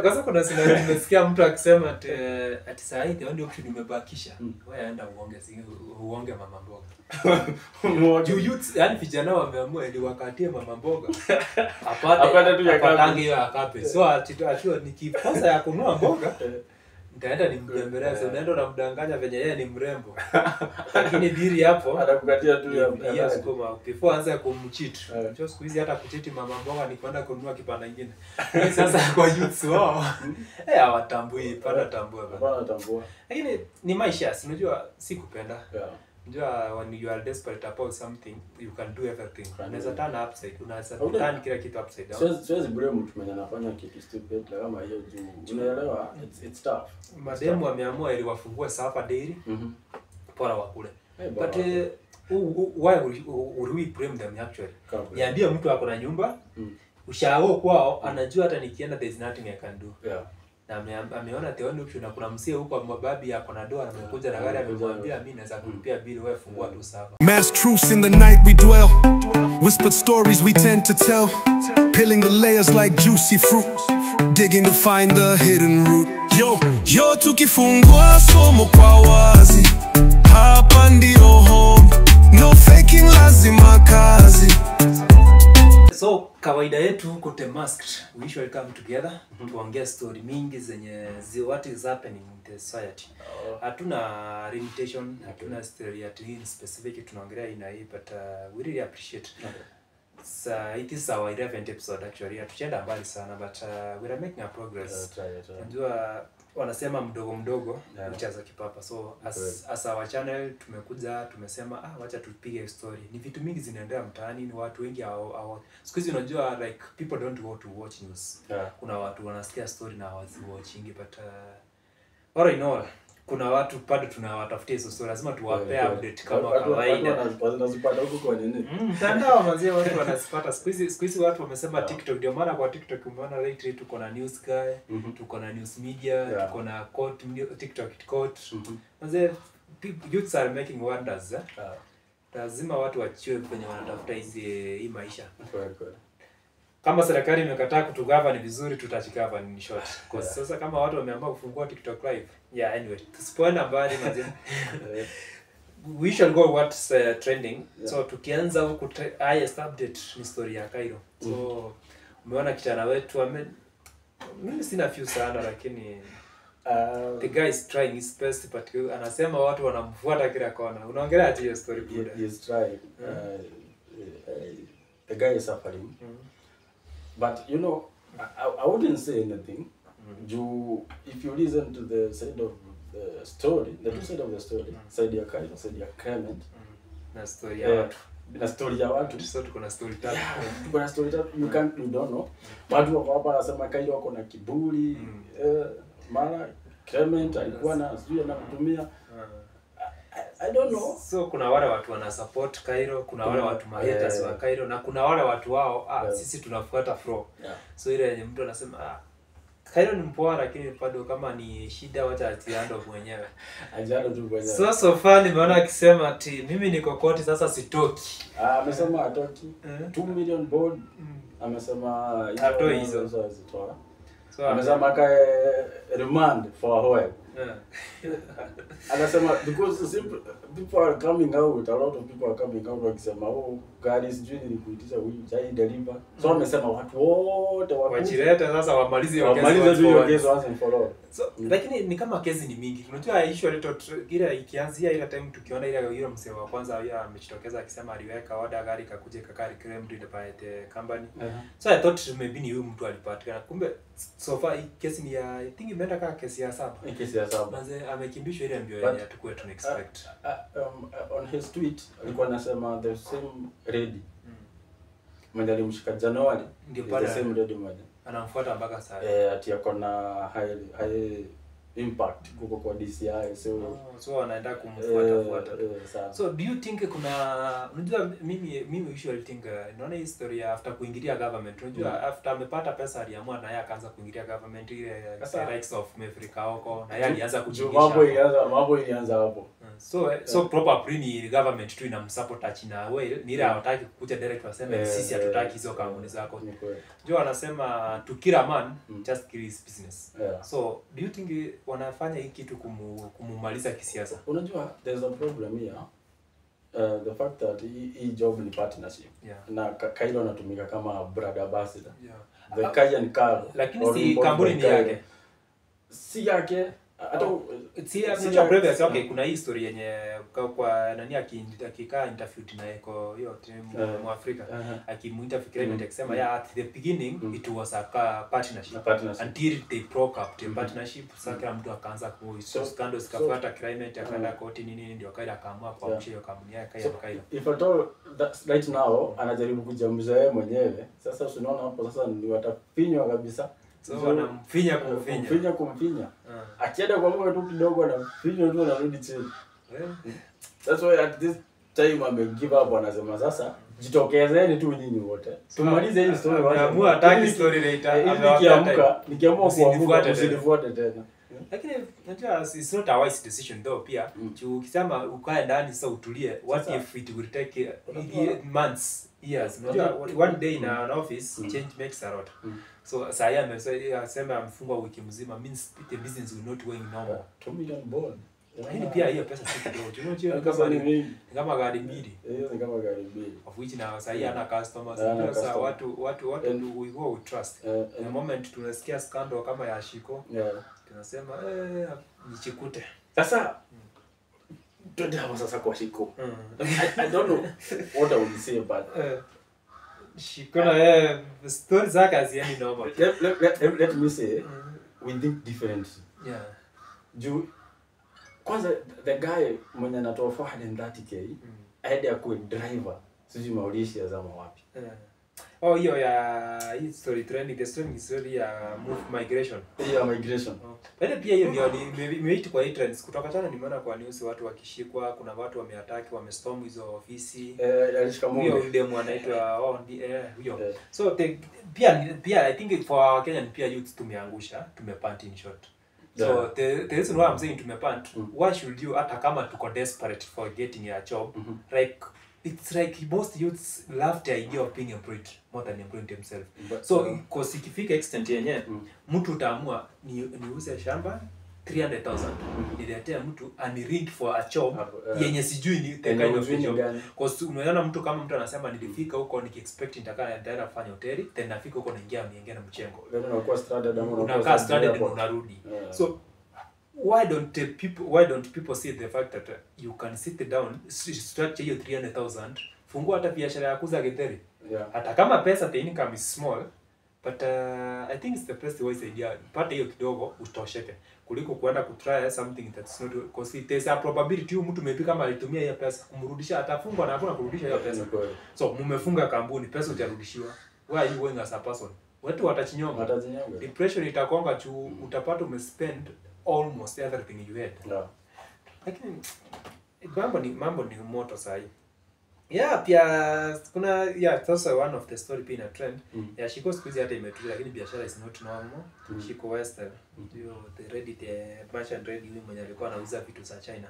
Kwanza kuna scenario nimesikia mtu akisema ati saa hii ndio option nimebakisha. Wewe aenda uonge mama mboga. Youth yani vijana wameamua ili wakatie mama mboga. Apate tu yakangi hiyo akape. So atiwa nikiposa ya kununua mboga. Nitaenda nimtembeleze, unaenda unamdanganya venye yeye ni mrembo. Lakini diri hapo atakukatia tu ya sukuma before anza kumcheat. Sio siku hizi hata kuchiti mama mboga ni kwenda kununua kipanda kingine. Sasa kwa youth wao hawatambui, pana tambua bana. Pana tambua. Lakini ni maisha, unajua si kupenda. Yeah. Unajua when you are desperate about something, you can do everything. Unaweza turn upside, unaweza turn kila kitu upside down. Siwezi blame mtu mwenye anafanya kitu stupid kama hiyo juu. Unaelewa? It's tough. Mademu wameamua ili wafungue Safa Dairy. Bora wakule. But why would we blame them actually? Niambie mtu ako na nyumba, ushao kwao anajua hata nikienda there is nothing I can do. Yeah. Na ameona the only option, kuna msee huko mababi yako na doa amekuja na gari amemwambia mimi naweza kulipia bili, wewe fungua tu Safa. Mass truce in the night we dwell, whispered stories we tend to tell, peeling the layers like juicy fruit, digging to find the hidden root. Yo tukifungua somo kwa wazi, hapa ndio home, no faking, lazima kazi. So kawaida yetu huko The Masked, we usually come together tuongea story mingi zenye what is happening in the society. Hatuna limitation, hatuna story at in specific tunaongelea ina hii, but we really appreciate. So it is our 11th episode actually. Hatuchenda mbali sana, but we are making a progress. Unajua wanasema mdogo mdogo uchaza kipapa. So as our channel tumekuja tumesema wacha tupige story. Ni vitu mingi zinaendelea mtaani, ni watu wengi siku hizi unajua like people don't go to watch news. Kuna watu wanasikia story na watching, but all in all kuna watu bado tunawatafutia hizo story, lazima tuwape update kama kawaida. Wanazipata huko kwa nini? Mtandao mazee watu wanazipata. Siku hizi watu wamesema TikTok, ndio maana kwa TikTok umeona lately tuko na news guy, tuko na news media, tuko na court, TikTok court. Mazee youths are making wonders. Lazima watu wachue kwenye wanatafuta hii maisha. Kama serikali imekataa kutugovern vizuri, tutachikava ni short. Kwa sasa kama watu wameamua kufungua TikTok live. Yeah, anyway, tusipoenda mbali mazee. We shall go what's trending. So tukianza huko highest update ni story ya Cairo. So umeona kijana wetu mimi sina few sana lakini the guy is trying his best, but anasema watu wanamfuata kila kona. Unaongelea ati hiyo story bure. He is trying. The guy is suffering. But you know, I wouldn't say anything. If you listen to the side of the story, the two side of the story, side ya Cairo, side ya Clement, na story ya watu. Na story ya watu. So tuko na story tatu. Tuko na story tatu, you don't know. Watu wako hapa wanasema Cairo wako na kiburi. Mara Clement alikuwa na sijui anakutumia. I don't know. So kuna wale watu wana support Cairo, kuna wale watu haters wa Cairo, na kuna wale watu wao sisi tunafuata flow. So ile yenye mtu anasema Cairo ni mpoa lakini bado kama ni shida wacha atiando mwenyewe. Ajalo tu mwenyewe. So far nimeona akisema ati mimi niko koti sasa sitoki. Amesema atoki. 2 million board. Amesema hizo zitoa. So amesema remand for a while. Anasema because people are coming out, a lot of people are coming out wakisema gari sijui nilikuitisha huyu chai deliver. So amesema watu wote wachileta sasa wamalize hiyo kesi waanze follow. So lakini ni kama kesi ni mingi. Unajua issue ile ikianzia ile time tukiona ile msee wa kwanza yeye amejitokeza akisema aliweka order gari kakuja kakari claimed by the company. So I thought maybe ni huyu mtu alipatikana. Kumbe so far kesi ni ya I think imeenda kama kesi ya 7. Kesi ya 7. Manze amekimbishwa ile mbio yenye tukue tuna expect. On his tweet alikuwa anasema the same ready. Mwenye alimshika January. Ndio the same ready mwenye. Anamfuata mpaka sasa. Ati yako na high impact kuko kwa DCI, so wanaenda kumfuata. Sana. So do you think kuna, unajua mimi usually think naona history after kuingilia government, unajua after amepata pesa aliamua na yeye akaanza kuingilia government ile rights of Afrika huko, na yeye alianza kujingisha mambo ilianza hapo. So probably ni government tu inamsupport achina well, ni ile hawataki kuja direct waseme sisi hatutaki hizo kampuni zako. Ndio wanasema to kill a man just kill his business. So do you think wanafanya hiki kitu kumumaliza kisiasa? Unajua there's a problem here. The fact that hii job ni partnership. Na Kailo anatumika kama brand ambassador. The Kayan Car. Lakini si kampuni ni yake. Si yake. Hata si previous okay, kuna history yenye kwa nani akikaa interview na eko hiyo timu wa Afrika akimuita Fikirani akisema at the beginning it was a partnership until they broke up the partnership. Sasa kila mtu akaanza ku scandals kafuata climate akaenda koti nini ndio akaenda akaamua kuamsha hiyo kampuni yake Kailo. If at all that right now anajaribu kujamsha yeye mwenyewe. Sasa unaona hapo sasa ni watafinywa kabisa. So wanamfinya kumfinya. Akienda kwa moyo tu kidogo na finywa tu anarudi chini. That's why at this time ame give up, anasema sasa jitokezeni tu nyinyi wote. Tumalize hii story wacha. Ameamua attack story later. Nikiamua usinifuate tena. Lakini unajua it's not a wise decision though pia. Ukisema ukae ndani sasa utulie, what if it will take months, years? Unajua one day in an office change makes a lot. So saya amesema amefungwa wiki mzima means the business will not going normal. 2 million bond. Lakini pia hiyo pesa si kidogo. Unajua kama gari mbili. Ni kama gari mbili. Of which na saya ana customers. Sasa watu we go with trust. The moment tunasikia scandal kama ya Shiko, tunasema nichikute. Sasa twende hapo sasa kwa Shiko. I don't know what I would say but Shiko na story zake hazieni normal. Let me say we think different. Kwanza the guy mwenye anatoa 430k aende akuwe driver sijui Mauritius zama wapi. Hiyo ya hii story trending, the story ya migration. Migration. Bado pia hiyo ndio nimeiti kwa hii trends kutoka jana nimeona kwa news watu wakishikwa, kuna watu wameattack, wamestorm hizo ofisi. Hiyo demo anaitwa huyo. So pia I think for Kenyan pia youth tumepant in short. So the reason why I'm saying tumepant, why should you hata kama tuko desperate for getting a job, like it's like most youths love the idea of being employed more than employing themselves. So because ikifika extent yenye mtu utaamua niuze shamba 300,000 niletea mtu anirink for a job yenye sijui ni the kind of job. Because unaona mtu kama mtu anasema nilifika huko nikiexpect nitaenda kufanya hoteli, then nafika huko naingia na mchengo. Then unakuwa stranded ama unakaa stranded unarudi. So why don't people see the fact that you can sit down, structure your 300,000, fungua hata biashara ya kuuza githeri. Hata kama pesa the income is small, but I think it's the best wise idea. Pata hiyo kidogo utosheke kuliko kuenda kutry something that's not, because there's a probability mtu maybe kama alitumia hiyo pesa kumrudisha atafungwa na hakuna kurudisha hiyo pesa. So mmefunga kampuni, pesa utarudishiwa. Why are you going as a person? Watu watachinyonga. Depression itakonga juu utapata umespend almost everything you had. Lakini mambo ni moto sahi. Pia kuna sasa one of the story pia trend. Shiko squeeze hata imetulia lakini biashara is not normal. Shiko Western ndio the Reddit merchant ready yule mwenye alikuwa anauza vitu za China.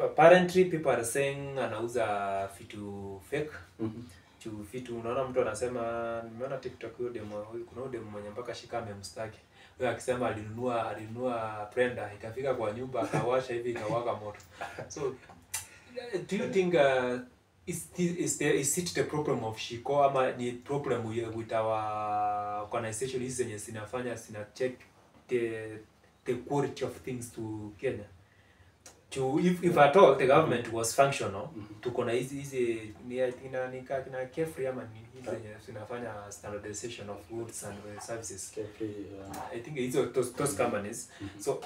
Apparently people are saying anauza vitu fake. Vitu unaona mtu anasema nimeona TikTok hiyo demo, kuna demo mwenye mpaka shika amemstaki. Wewe akisema alinunua blender ikafika kwa nyumba akawasha hivi ikawaka moto. So do you think is it the problem of Shiko ama ni problem with our organization hizi zenye zinafanya check the quality of things to Kenya? If at all the government was functional, tuko na hizi na carefree ama hizi zenye zinafanya standardization of goods and services. I think hizo those companies. So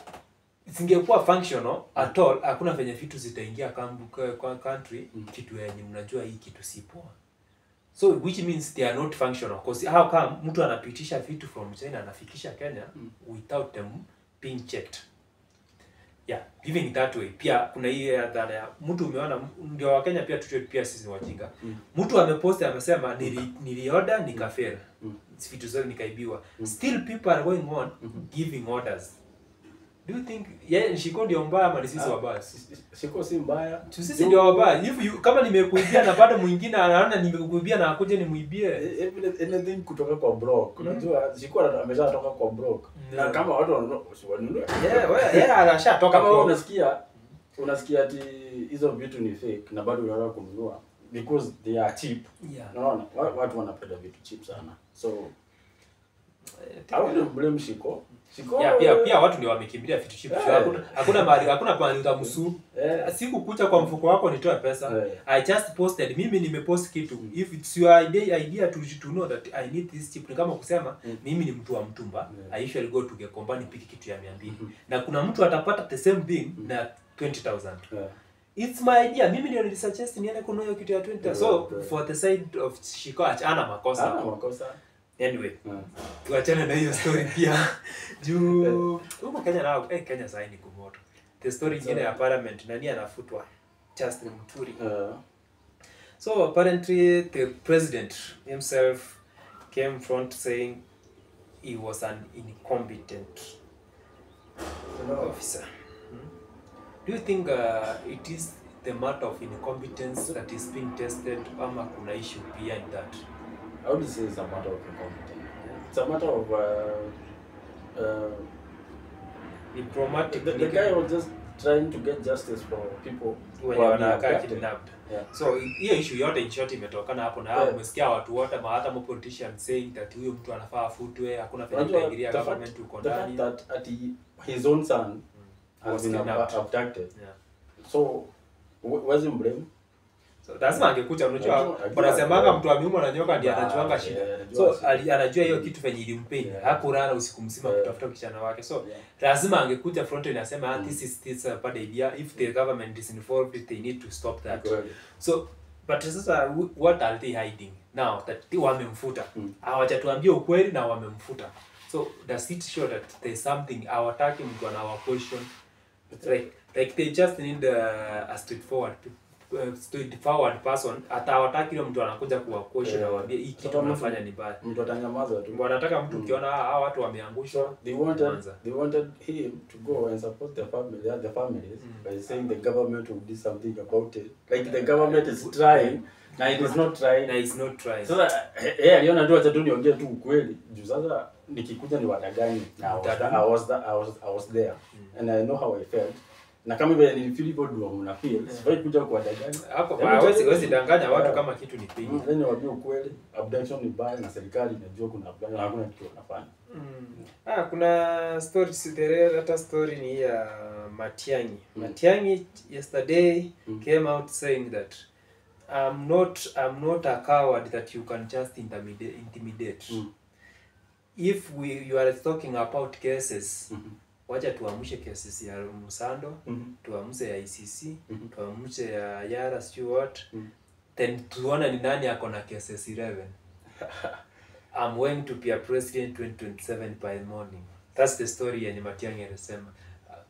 singekuwa functional at all, hakuna venye vitu zitaingia kwa country kitu yenye mnajua hii kitu si poa. So which means they are not functional, because how come mtu anapitisha vitu from China anafikisha Kenya without them being checked. Yeah, living that way. Pia kuna hii dhana ya mtu umeona ndio wa Kenya pia tutwe pia sisi wajinga. Mtu amepost amesema nilioda nikafail. Vitu zote nikaibiwa. Still people are going on giving orders. Do you think Shiko ndio mbaya ama ni sisi wabaya? Shiko si mbaya. Sisi ndio wabaya. If kama nimekuibia na bado mwingine anaona nimekuibia na akuje nimuibie. Anything kutoka kwa broke. Unajua Shiko ameshatoka kwa broke. Na kama watu wanunua. Anashatoka kama unasikia ati hizo vitu ni fake na bado unaanza kununua because they are cheap. Unaona? Watu wanapenda vitu cheap sana. So I wouldn't blame Shiko. Pia watu ndio wamekimbilia vitu cheap. Hakuna mahali utamsu. Siku kucha kwa mfuko wako nitoe pesa. I just posted. Mimi nimepost kitu. If it's your idea to know that I need this cheap. Ni kama kusema mimi ni mtu wa mtumba. I usually go to Gikomba nipike kitu ya 200. Na kuna mtu atapata the same thing na 20,000. It's my idea. Mimi ndio nilisuggest niende kununua kitu ya 20,000. So for the side of Shiko ana makosa. Anyway, tuachane na hiyo story pia. Juu huko Kenya nao Kenya sasa ni kumoto. The story nyingine ya parliament nani anafutwa? Justin Muturi. So apparently the president himself came front saying he was an incompetent officer. Do you think it is the matter of incompetence that is being tested ama kuna issue behind that? I would say it's a matter of incompetence. It's a matter of diplomatic. The guy was just trying to get justice for people who were kidnapped. So hiyo issue yote in short imetokana hapo na hapo umesikia watu wote hata mo politicians saying that huyo mtu anafaa afutwe, hakuna fanya kuingilia government uko ndani. That at his own son has been abducted. So was him blame? So lazima angekuja unajua wanasemanga mtu ameumwa na nyoka ndiye anajuanga shida. So anajua hiyo kitu fenye ilimpeni. Hakulala usiku mzima kutafuta kijana wake. So lazima angekuja front and asema this is a bad idea. If the government is involved they need to stop that. So but sasa what are they hiding now that wamemfuta? Hawajatuambia ukweli na wamemfuta. So does it show that there is something hawataki mtu ana question? Like they just need a straightforward person atawataki ile mtu anakuja kuwa question na waambie hii kitu unafanya ni baya. Mtu atanyamaza tu. Wanataka mtu ukiona hawa watu wameangushwa. They wanted him to go and support the families by saying the government will do something about it. Like the government is trying na it is not trying. Sasa aliona tu acha tu niongee tu ukweli. Juu sasa nikikuja ni wadanganye. I was there and I know how I felt. Na kama vile nilifeel hivyo ndio mna feel. Sifai kuja kwa danganya. Hapo hawezi danganya watu kama kitu ni pingi. Ndio waambie ukweli. Abduction ni baya na serikali inajua kuna abduction na hakuna kitu wanafanya. Kuna story ni ya Matiang'i. Matiang'i yesterday came out saying that I'm not a coward that you can just intimidate. If you are talking about cases, wacha tuamshe cases ya Musando, tuamshe ya ICC, tuamshe ya Yara Stewart, then tuone ni nani ako na cases 11. I'm going to be a president 2027 by morning. That's the story yenye Matiang'i alisema.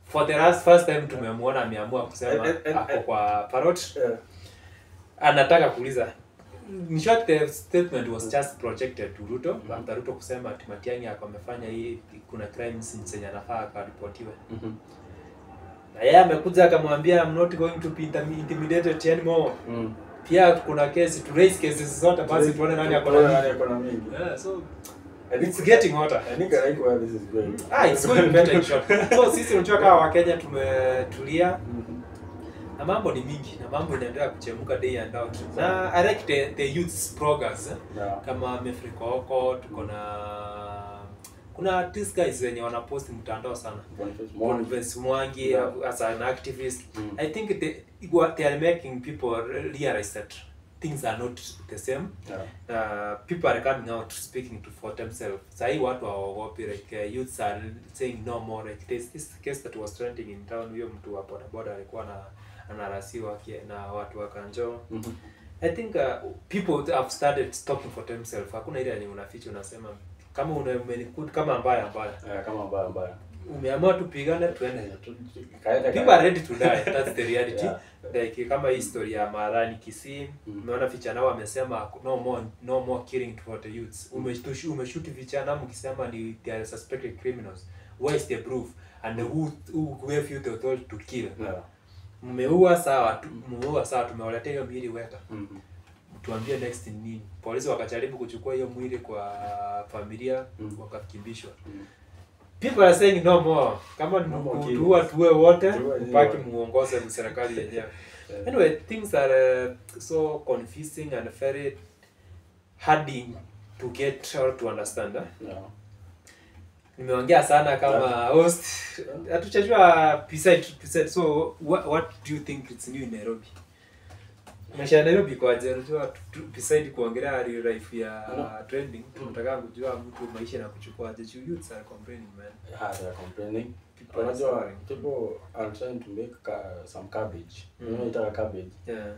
For the first time tumemwona ameamua kusema ako kwa parrot. Anataka kuuliza. In short, the statement was just projected to Ruto. After Ruto kusema ati Matiang'i amefanya hii kuna crimes zenye anafaa akaripotiwe. Na yeye amekuja akamwambia I'm not going to be intimidated anymore. Pia kuna case to raise cases zote basi tuone nani ako na mingi. So it's getting hotter. I think I like where this is going. It's going better in short. So sisi unajua kama Wakenya tumetulia. Na mambo ni mingi na mambo inaendelea kuchemuka day and out. Na I like the youth's progress. Kama Mefriko huko tuko kuna these guys wenye wanapost mtandao sana. Boniface Mwangi as an activist. I think they are making people realize that things are not the same. People are coming out speaking for themselves. Sai watu hawaogopi, like youths are saying no more. Like this case that was trending in town, huyo mtu wa bodaboda alikuwa anarasiwa na watu wa Kanjo. I think people have started talking for themselves. Hakuna ile yenye unaficha unasema kama umenikuta kama mbaya. Kama mbaya. umeamua tupigane tuende. Kaenda People are ready to die. That's the reality. Yeah. Like kama history ya Marani Kisii, umeona vijana wamesema no more killing for the youths. Umeshoot vijana mkisema ni they are suspected criminals. Where is the proof? And who gave you the authority to kill? Yeah. Mmeua sawa, tumewaletea hiyo miili weta. Tuambie next ni nini? Polisi wakajaribu kuchukua hiyo mwili kwa familia, wakakimbishwa. People are saying no more. Kama tuwe wote, upaki muongoze serikali yenyewe. Anyway, things are so confusing and very hard to get or to understand. Yeah. Nimeongea sana kama host. Hatuchajua beside. So what do you think it's new in Nairobi? Maisha ya Nairobi kwa je, unajua beside kuongelea real life ya trending, tunataka kujua mtu maisha na kuchukua aje. Youths are complaining, man. Yeah, they are complaining. People are trying to make some cabbage. You know, it's cabbage. Yeah.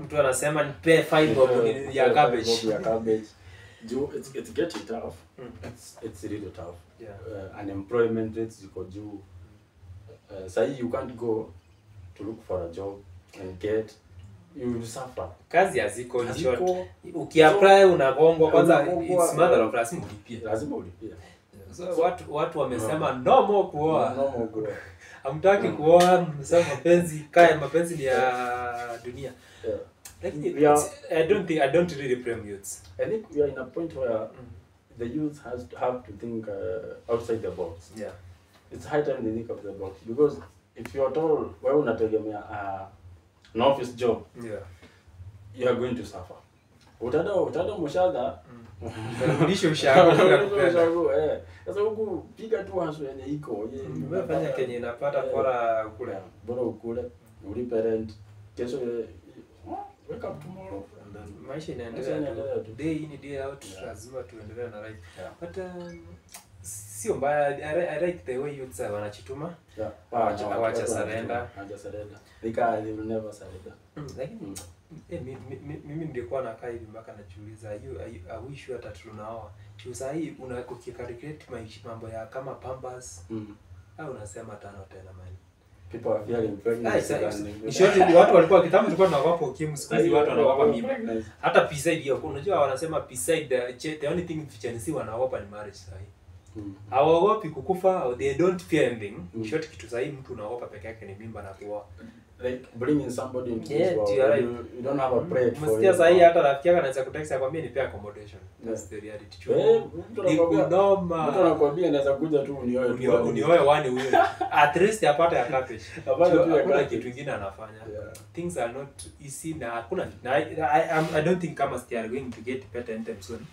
Mtu anasema nipe 5 bob ya cabbage. Ya cabbage. It's getting tough. It's really tough. Yeah. Unemployment rates ziko juu. Say you can't go to look for a job and get, you will suffer. Kazi haziko ni short. Ukiapply unagongwa kwanza, it's matter of lazima ulipie. So watu wamesema no more kuoa. No more kuoa. Hamtaki kuoa, msema mapenzi ni ya dunia. Yeah. Like I don't really blame youths. I think we are in a point where the youth have to think outside the box. Yeah. It's high time they think of the box, because if you are told wewe unategemea an office job, yeah, you are going to suffer. Utada mshahara rudisha mshahara sasa huku piga tu haso yenye iko wewe fanya kenye inapata bora kule, bora ukule, ulipe rent, kesho wake up tomorrow and then maisha inaendelea day in day out. Lazima tuendelee na life. But sio mbaya. I like the way youths wanachituma. Yeah. Wacha surrender. They will never surrender. Lakini mimi nilikuwa nakaa hivi mpaka najiuliza, I wish you hata tunaoa. Sasa hii unakucalculate mambo ya kama Pampers. Au unasema tano tena man. People are feeling pregnant. Nishoti watu walikuwa kitambo tulikuwa tunaogopa ukimwi, siku hizi watu wanaogopa mimba. Hata beside hiyo unajua wanasema beside the only thing which wanaogopa ni marriage sahi. Hawaogopi kukufa, they don't fear anything. Nishoti kitu sahi mtu unaogopa peke yake ni mimba na kuoa. Like bringing somebody into this world, you don't have a prayer for it. Msikia sahi hata rafiki yako anaweza kutext akwambia nipe accommodation. That's the reality. Mtu anakuambia anaweza kuja tu unioe wani huyo. At least apate ya cabbage. Hakuna kitu kingine anafanya. Things are not easy na hakuna. I don't think kama they are going to get better anytime soon.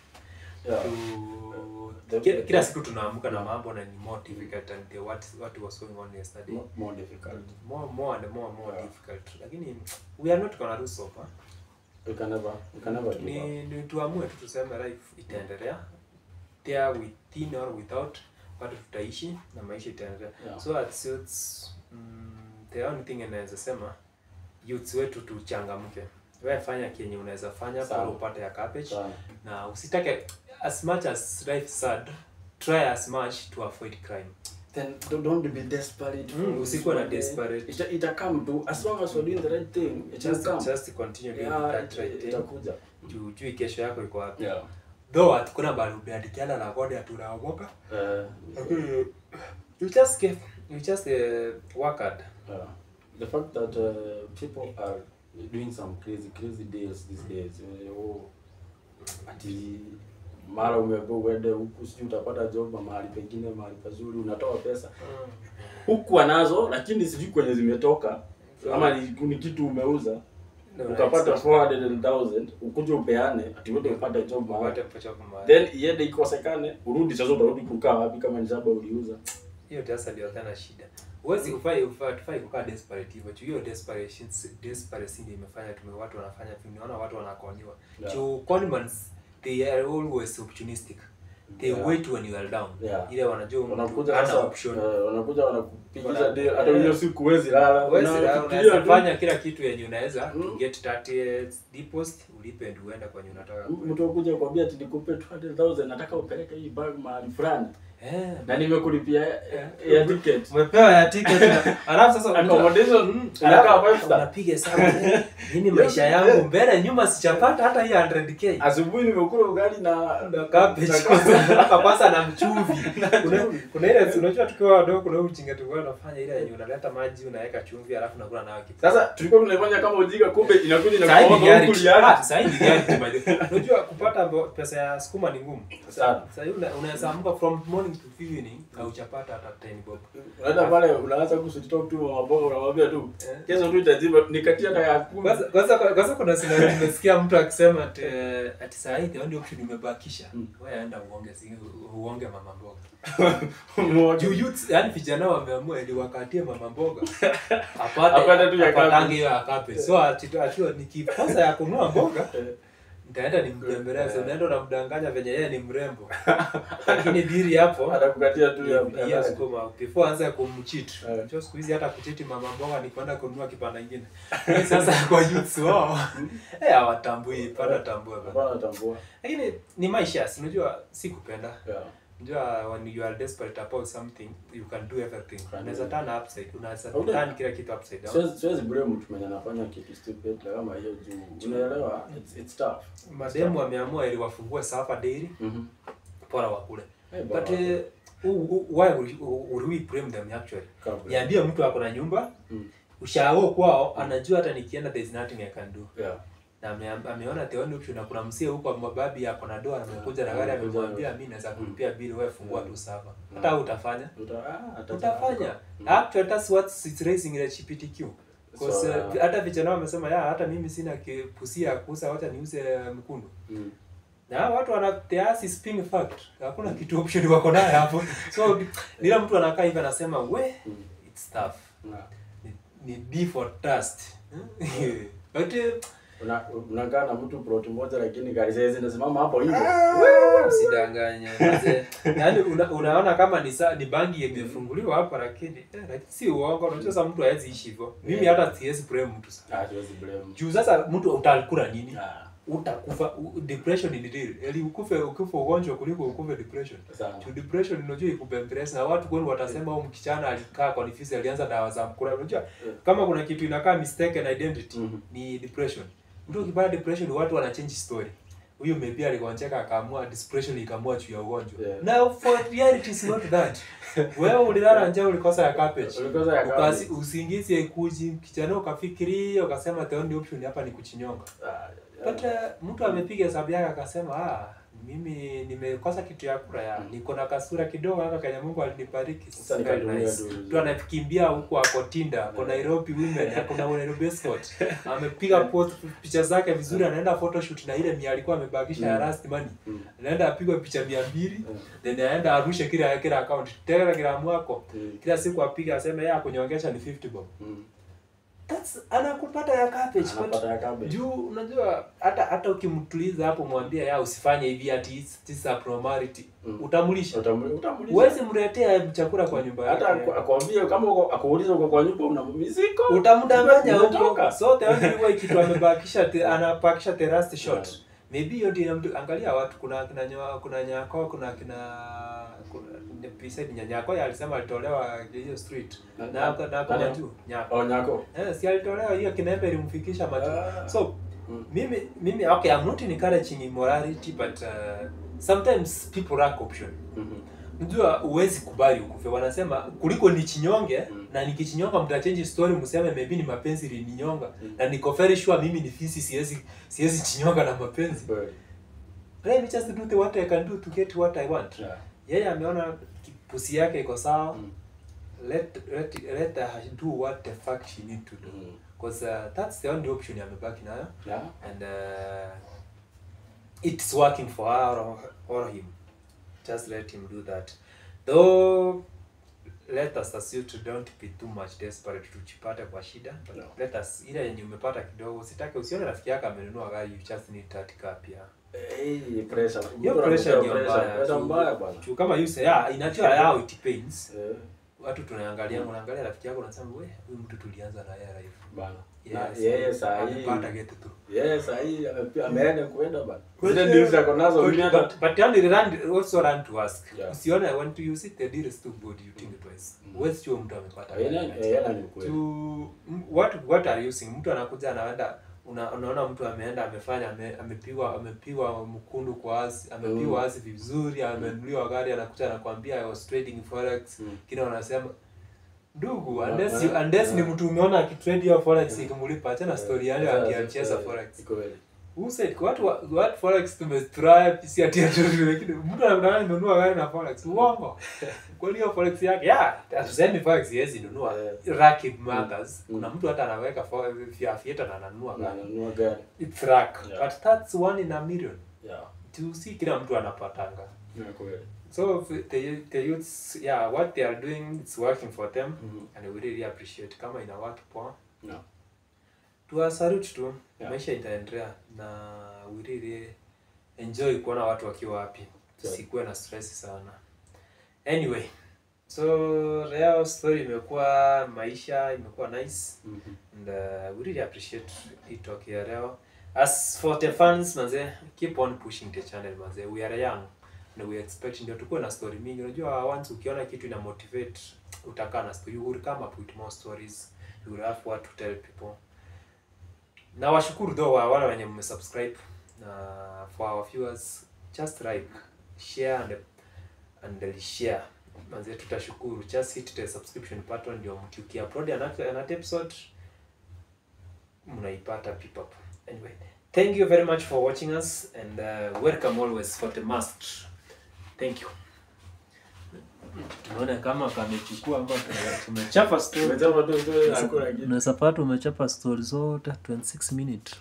Kila siku tunaamka na mambo na ni more difficult and what was going on yesterday. More difficult. More difficult. Lakini we are not gonna lose so far. We can never do that. Ni tuamue tu tuseme life itaendelea. There within or without, watu tutaishi na maisha itaendelea. So it's the only thing inaweza sema youths wetu tuchangamke. Wewe fanya kenye unaweza fanya kwa upate ya cabbage na usitake as much as life sad, try as much to avoid crime. Then don't be desperate. Usikuwa na desperate. Ita come to, as long as you're doing the right thing, it just continue doing that right thing. Itakuja. Juu kesho yako iko wapi? Yeah. Though atukuna bali umeandikiana na kodi atunaogopa. You just work hard. The fact that people are doing some crazy deals these days. Ati mara uende huku sijui utapata job mahali pengine mahali pazuri unatoa pesa. Huku anazo lakini sijui kwenye zimetoka ama ni kitu umeuza. Ukapata 400,000 ukuje upeane ati wewe upate job mahali. Then iende ikosekane urudi sasa utarudi kukaa wapi kama ni sababu uliuza. Hiyo sasa ndio tena shida. Huwezi kufai kukaa desperate hivyo. Hiyo desperation ndio imefanya watu wanafanya tunaona watu wanakoniwa. To conmans they are always opportunistic. They wait when you are down. Ile wanajua wanakuja hasa option. Wanakuja wanakupigisha deal hata hiyo siku huwezi lala. Unaweza fanya kila kitu yenye unaweza to get 30 deposit ulipe ndio uende kwenye unataka. Mtu akuja kuambia ati nikupe 200,000 nataka upeleke hii bag mahali fulani. Na nimekulipia ya ticket. Umepewa ya ticket alafu sasa accommodation inakaa 5 star. Unapiga hesabu nini maisha yangu mbele nyuma sijapata hata hii 100k. Asubuhi nimekula ugali na cabbage akapasa na mchumvi. Kuna ile unajua tukiwa wadogo kuna ujinga tulikuwa tunafanya ile yenye unaleta maji unaweka chumvi alafu unakula nayo kitu. Sasa tulikuwa tunafanya kama ujinga kumbe inakuja na kwa huku liani. Sasa hivi gari tu. Unajua kupata pesa ya sukuma ni ngumu sana. Sasa hivi unaweza amka from morning to evening na uchapata hata 10 bob. Unaenda pale unaanza kusitalk tu maboga unamwambia tu kesho tu itajiba nikatia na ya 10. Kwanza kuna scenario nimesikia mtu akisema ati saa hii the only option umebakisha. Wewe aenda uonge mama mboga. Youth yani vijana wameamua ili wakatie mama mboga. Apate tu ya katange hiyo akape. So atiwa nikipasa ya kununua mboga nitaenda nimtembeleze, unaenda unamdanganya venye yeye ni mrembo. Lakini diri hapo atakukatia tu ya sukuma before anza kumcheat. Sio siku hizi hata kuchiti mama mboga ni kwenda kununua kipanda kingine. Sasa kwa youth wao hawatambui, pana tambua. Lakini ni maisha, unajua si kupenda. Unajua when you are desperate about something you can do everything. Unaweza turn upside, unaweza turn kila kitu upside down. Siwezi blame mtu mwenye anafanya kitu stupid kama hiyo juu. Unaelewa it's tough. Mademu wameamua ili wafungue Safa Dairy. Bora wakule. But why would we blame them actually? Niambie mtu ako na nyumba, ushao kwao anajua hata nikienda there is nothing I can do. Na ameona the only option na kuna msee huko mababi yako na doa amekuja na gari amemwambia mimi naweza kulipia bili wewe fungua tu Safa. Hata utafanya? Utafanya. Actually that's what is raising the LGBTQ. Because hata vijana wamesema hata mimi sina kipusia kuuza wacha niuze mkundu. Na watu wana theasi spin fact. Hakuna kitu option wako nayo hapo. So bila mtu anakaa hivi anasema we it's tough. Ni D for dust. But unakaa na mtu plot moja lakini gari zile zinasimama hapo hivyo. Usidanganye. Yaani unaona kama ni bangi imefunguliwa hapa lakini si uongo. Unajua sasa mtu hawezi ishi hivyo. Mimi hata siwezi blame mtu sana. Siwezi blame. Juu sasa mtu utakula nini? Utakufa depression ni real. Eli ukufe ugonjwa kuliko ukufe depression. Juu depression unajua ikubembeleza na watu kwani watasema huyu mkichana alikaa kwa nifisi alianza dawa za mkura. Unajua kama kuna kitu inakaa mistaken identity ni depression. Mtu ukipata depression watu wana change story. Huyu maybe aligonjeka akaamua depression ikaamua juu ya ugonjwa. Now for reality is not that. Wewe ulilala njaa ulikosa ya cabbage. Usingizi haikuji kijana ukafikiria ukasema the only option hapa ni kuchinyonga. But mtu amepiga hesabu yake akasema mimi nimekosa kitu ya kula niko na kasura kidogo hapa kanya Mungu alinibariki. Sasa nikatumia tu anakimbia huko ako Tinda, kwa Nairobi women, kuna Nairobi escort. Amepiga post picha zake vizuri anaenda photoshoot na ile mia alikuwa amebakisha ya last money. Anaenda apigwe picha 200 then anaenda arushe kila account Telegram wako. Kila siku apiga aseme yeye akunyongesha ni 50 bob. That's anakupata ya cabbage. Juu unajua hata ukimtuliza hapo mwambie usifanye hivi ati it's a priority. Utamulisha. Uweze mletea chakula kwa nyumba yake. Hata akwambie kama akuuliza kwa nyumba una miziko. Utamdanganya huko. So the only way kitu amebakisha anapakisha the last shot. Maybe hiyo ndio angalia watu kuna nyako kuna beside nyanyako alisema alitolewa hiyo street na kuna juu nyako. Nyako. Si alitolewa hiyo kinembe ilimfikisha macho. So mimi okay I'm not encouraging immorality but sometimes people lack option. Unajua uwezi kubali ukufe wanasema kuliko ni chinyonge na nikichinyonga mtachange story mseme maybe ni mapenzi lininyonga na niko very sure mimi ni fisi siwezi chinyonga na mapenzi. Let me just do what I can do to get what I want. Yeye ameona pusi yake iko sawa. Let her do what the fuck she need to do. Because that's the only option amebaki nayo. And it's working for her or him. Just let him do that. Though let us assume to don't be too much desperate tujipate kwa shida. But let us ile yenye umepata kidogo usitake usione rafiki yako amenunua gari you just need that pia. Pressure. Your pressure ndio mbaya bwana. Kama you say inajua how it pains. watu tunaangalia unaangalia rafiki yako unasema wewe huyu mtu tulianza na yeye live bana. Yes, Yeye saa hii amepata get tu. Yeye saa hii ameenda kuenda bana. Zile deals zako nazo But only also run to ask. Usione when to use it the deal is too good you think twice. Wewe sio mtu amepata. Yeye ni kweli. What are you using? Mtu anakuja anaenda unaona mtu ameenda amefanya amepigwa mkundu kwa asi, amepigwa asi vizuri, amenuliwa gari anakuja anakuambia I was trading forex. Kina wanasema ndugu unless ni mtu umeona akitrade hiyo forex ikimlipa tena story yale akiacheza forex. Who said what forex tumestrive si ati lakini mtu ananunua gari na forex uongo. Kwa hiyo forex yake atuseme forex yes nunua Rakib Matters. Kuna mtu hata anaweka fiata na ananunua gari. It's rack. But that's one in a million. Yeah. To see kila mtu anapatanga. Kweli. So the youths what they are doing it's working for them and we really appreciate kama ina work poa. No. Tuwasalute tu maisha itaendelea na we really enjoy kuona watu wakiwa happy. Sikuwe na stress sana. Anyway, so leo story imekuwa maisha imekuwa nice and we really appreciate it talk here leo. As for the fans manze, keep on pushing the channel manze. We are young and we expect ndio tukue na story mingi. Unajua once ukiona kitu ina motivate utakaa na story, you will come up with more stories. You will have what to tell people. Na washukuru though wale wenye mmesubscribe na for our viewers just like share and share. Manze tutashukuru. Just hit the subscription button ndio mkiukia upload another episode mnaipata pop up. Anyway, thank you very much for watching us and welcome always for the must. Thank you. Tunaona kama kamechukua ambao tumechapa story. Tumechapa story hakuna kitu. Unaweza pata umechapa story zote 26 minutes.